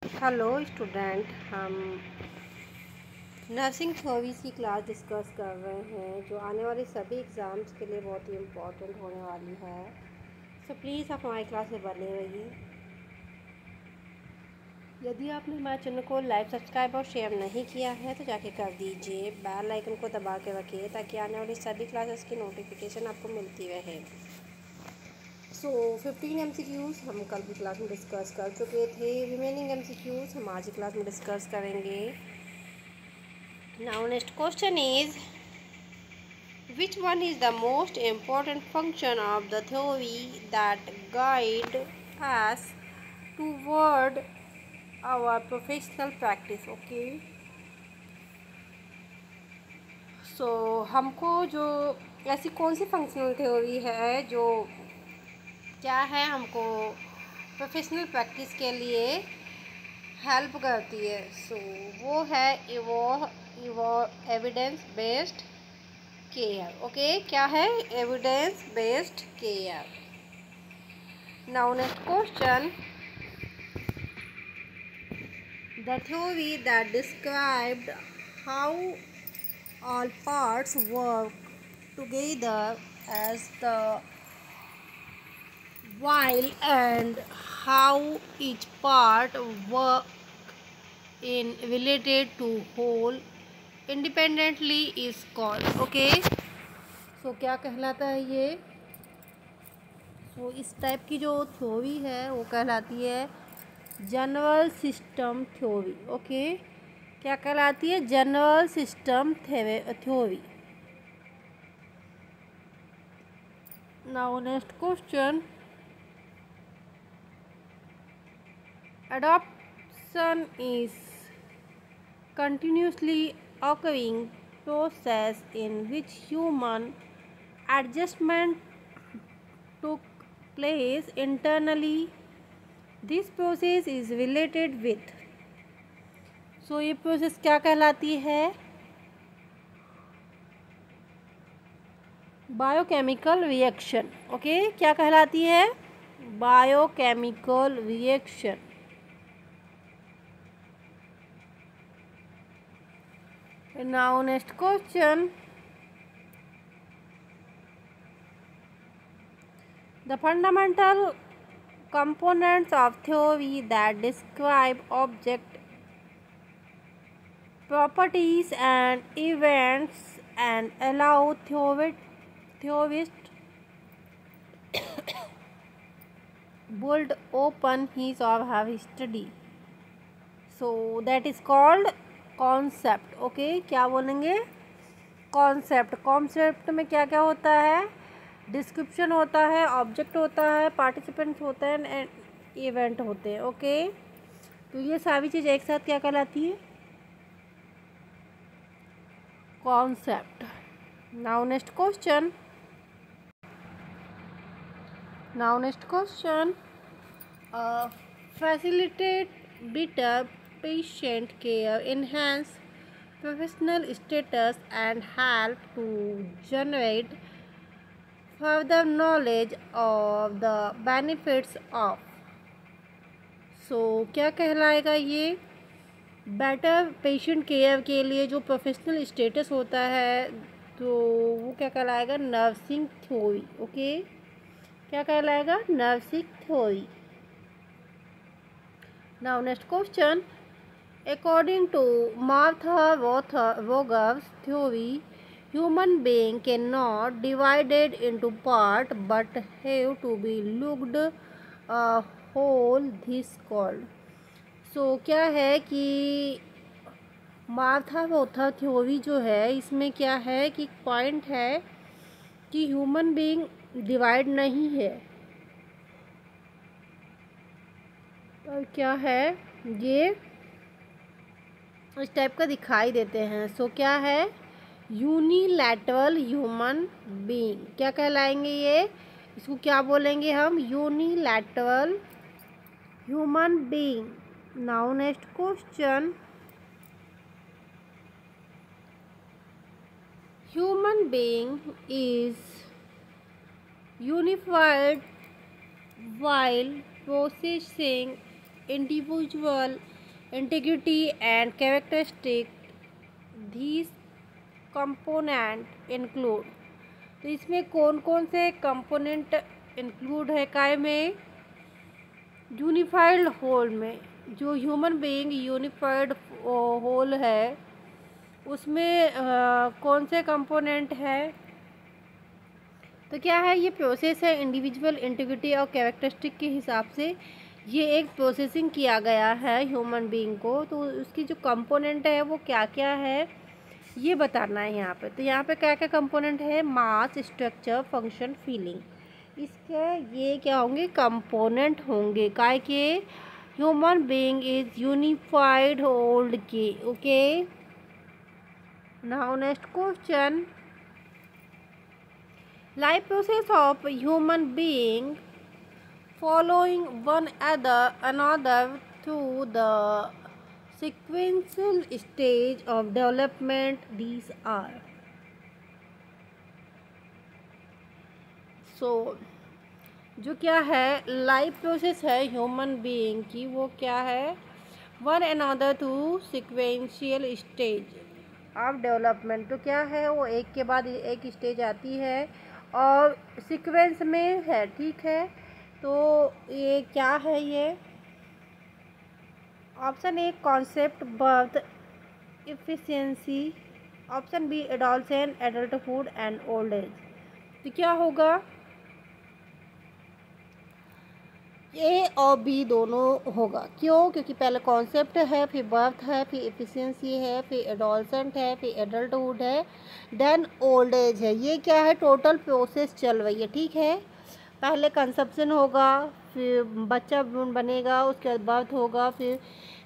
Hello student, हम nursing theories की class discuss कर रहे हैं जो आने वाले सभी एग्ज़ाम्स के लिए बहुत ही इम्पोर्टेंट होने वाली है। सो प्लीज़ आप हमारी क्लास में बने रहिए। यदि आपने हमारे चैनल को लाइक, सब्सक्राइब और शेयर नहीं किया है तो जाके कर दीजिए। बेल आइकन को दबा के रखिए ताकि आने वाली सभी क्लासेस की नोटिफिकेशन आपको मिलती रहे। सो 15 MCQs हम कल की क्लास में डिस्कस कर चुके थे। रिमेनिंग MCQs हम आज की क्लास में डिस्कस करेंगे। Now next question is, which one is the most important function of the theory that guide us toward our professional practice? Okay. So हमको जो ऐसी कौन सी फंक्शनल थ्योरी है जो क्या है हमको प्रोफेशनल प्रैक्टिस के लिए हेल्प करती है। सो वो है एविडेंस बेस्ड केयर। ओके, क्या है? Evidence based care. Now next question, the theory that described how all parts work together as the while and how each part work in related to whole independently is called. Okay, so क्या कहलाता है ये? so इस type की जो theory है वो कहलाती है जनरल सिस्टम थ्योरी। ओके, क्या कहलाती है? General system theory. Now next question, adoption is continuously occurring process in which human adjustment took place internally. This process is related with, so ये प्रोसेस क्या कहलाती है? Biochemical reaction. ओके, क्या कहलाती है? Biochemical reaction. Now next question, the fundamental components of theory that describe object properties and events and allow theorists build open his or her study, so that is called concept. Okay, क्या बोलेंगे? Concept. Concept में क्या क्या होता है? Description होता है, object होता है, पार्टिसिपेंट्स होते हैं एंड इवेंट होते हैं। ओके, तो ये सारी चीज़ एक साथ क्या कहलाती है? Concept. Now next question, facilitate better patient care, enhance professional status and help to generate further knowledge of the benefits of। सो क्या कहलाएगा ये? बेटर पेशेंट केयर के लिए जो प्रोफेशनल स्टेटस होता है तो वो क्या कहलाएगा? Nursing theory. ओके, क्या कहलाएगा? Nursing theory. Now next question, according to Martha Vogel's theory, human being cannot divided into part but have to be looked whole. This called, so क्या है कि मार्था वोथा थ्योरी जो है इसमें क्या है कि पॉइंट है कि ह्यूमन बीइंग डिवाइड नहीं है। और क्या है ये? इस टाइप का दिखाई देते हैं। सो क्या है? Unilateral human being. क्या कहलाएंगे ये? इसको क्या बोलेंगे हम? Unilateral human being. Now next question, human being is unified while processing individual integrity and characteristic these component include। तो इसमें कौन कौन से कंपोनेंट इंक्लूड है काय में? यूनिफाइड होल में, जो ह्यूमन बीइंग यूनिफाइड होल है उसमें कौन से कंपोनेंट है? तो क्या है, ये प्रोसेस है इंडिविजुअल इंटीग्रिटी और कैरेक्टरिस्टिक के हिसाब से ये एक प्रोसेसिंग किया गया है ह्यूमन बीइंग को। तो उसकी जो कंपोनेंट है वो क्या क्या है ये बताना है यहाँ पे। तो यहाँ पे क्या क्या कंपोनेंट है? Mass, structure, function, feeling. इसके ये क्या होंगे? कंपोनेंट होंगे काय के? Human being is unified whole के। Okay, now next question. Life process of human being following one another through the sequential stage of development these are। so जो क्या है लाइफ प्रोसेस है ह्यूमन बीइंग की वो क्या है? One another through sequential stage of development. तो क्या है वो एक के बाद एक स्टेज आती है और सीक्वेंस में है, ठीक है। तो ये क्या है? ये option A concept birth efficiency, option B adolescent, adulthood and old age. तो क्या होगा? ए और बी दोनों होगा। क्यों? क्योंकि पहले कॉन्सेप्ट है, फिर बर्थ है, फिर एफिशिएंसी है, फिर एडोलसेंट है, फिर एडल्टहुड है, देन ओल्ड एज है। ये क्या है? टोटल प्रोसेस चल रही है, ठीक है। पहले कंसेप्शन होगा, फिर बच्चा बनेगा, उसके बाद बर्थ होगा, फिर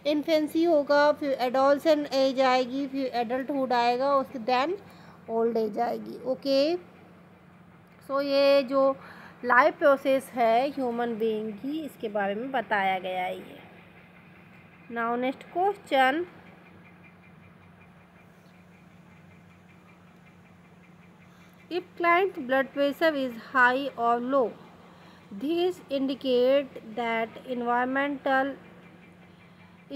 इन्फेंसी होगा, फिर एडोलसेंट एज आएगी, फिर एडल्टहुड आएगा, उसके देन ओल्ड एज आएगी। ओके, सो ये जो लाइफ प्रोसेस है ह्यूमन बीइंग की इसके बारे में बताया गया है ये। Now next question. If client blood pressure is high or low, these indicate that environmental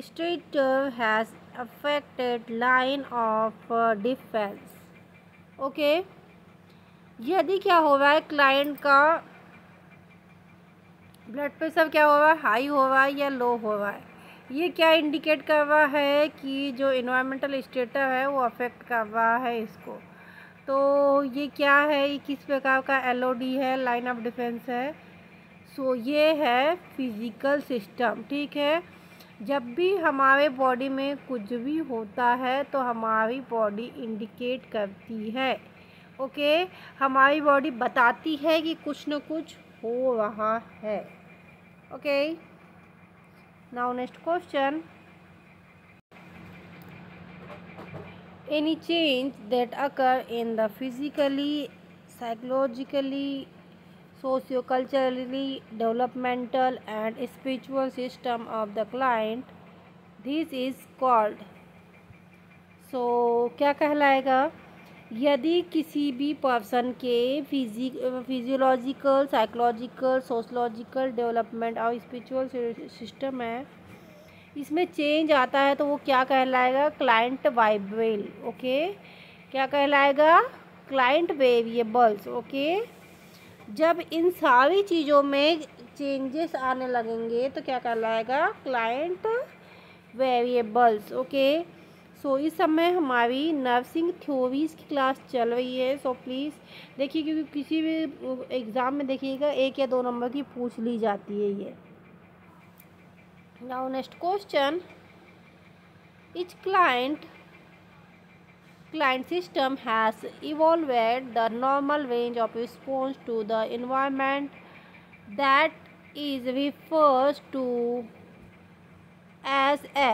status has affected line of defense। Okay, यदि क्या हो रहा है क्लाइंट का ब्लड प्रेशर क्या हो रहा है? हाई हो रहा है या लो हो रहा है? ये क्या इंडिकेट कर रहा है कि जो इन्वायरमेंटल स्टेटस है वो अफेक्ट कर रहा है इसको। तो ये क्या है? ये किस प्रकार का एलओडी है? लाइन ऑफ डिफेंस है। सो ये है फिजिकल सिस्टम, ठीक है। जब भी हमारे बॉडी में कुछ भी होता है तो हमारी बॉडी इंडिकेट करती है। ओके, हमारी बॉडी बताती है कि कुछ न कुछ हो रहा है। Okay, now next question. Any change that occur in the physically, psychologically, socio-culturally, developmental and spiritual system of the client, this is called। so क्या कहलाएगा? यदि किसी भी पर्सन के फिजियोलॉजिकल, साइकोलॉजिकल, सोशलॉजिकल डेवलपमेंट और स्पिरिचुअल सिस्टम है, इसमें change आता है तो वो क्या कहलाएगा? क्लाइंट वाइब्रेल। ओके, क्या कहलाएगा? Client variables. ओके, जब इन सारी चीज़ों में चेंजेस आने लगेंगे तो क्या कहलाएगा? Client variables. ओके, सो इस समय हमारी नर्सिंग थ्योरीज की क्लास चल रही है। सो प्लीज़ देखिए, क्योंकि किसी भी एग्ज़ाम में देखिएगा 1 या 2 नंबर की पूछ ली जाती है ये। Now next question. Each client system has evolved the normal range of response to the environment that is refers to as a।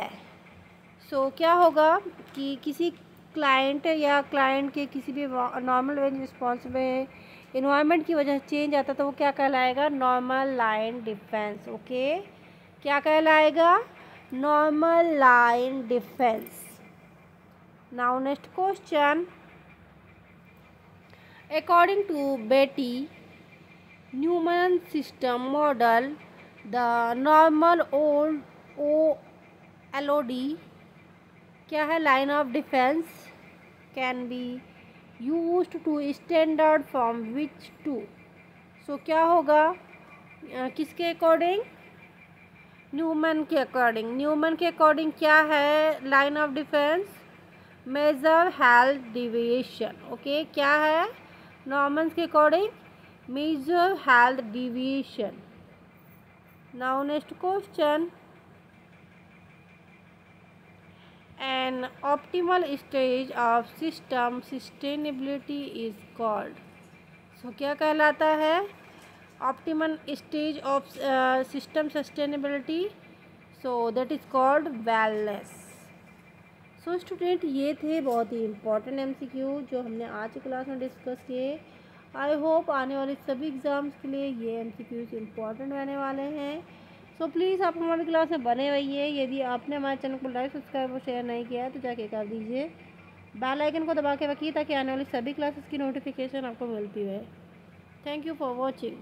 so क्या होगा कि किसी क्लाइंट या क्लाइंट के किसी भी नॉर्मल रेंज रिस्पॉन्स में इन्वायरमेंट की वजह से चेंज आता तो वो क्या कहलाएगा? Normal line defence. ओके, क्या कहलाएगा? Normal line defence. Now next question. According to Betty Neuman system model, the normal old LOD क्या है? Line of defence can be used to standard from which to. So क्या होगा? किसके according? Neuman के according. Neuman के according क्या है line of defence? Major health deviation. Okay, क्या है? नॉर्मन के according major health deviation. Now next question, an optimal stage of system sustainability is called। so क्या कहलाता है? optimal stage of system sustainability, so that is called wellness। So student, ये थे बहुत ही important MCQ जो हमने आज की क्लास में डिस्कस किए। आई होप आने वाले सभी एग्ज़ाम्स के लिए ये MCQs इम्पॉर्टेंट रहने वाले हैं। सो प्लीज़ आप हमारी क्लास में बने रहिए। यदि आपने हमारे चैनल को लाइक, सब्सक्राइब और शेयर नहीं किया है तो जाके कर दीजिए। बेल आइकन को दबा के रखिए ताकि आने वाली सभी क्लासेस की नोटिफिकेशन आपको मिलती रहे। Thank you for watching.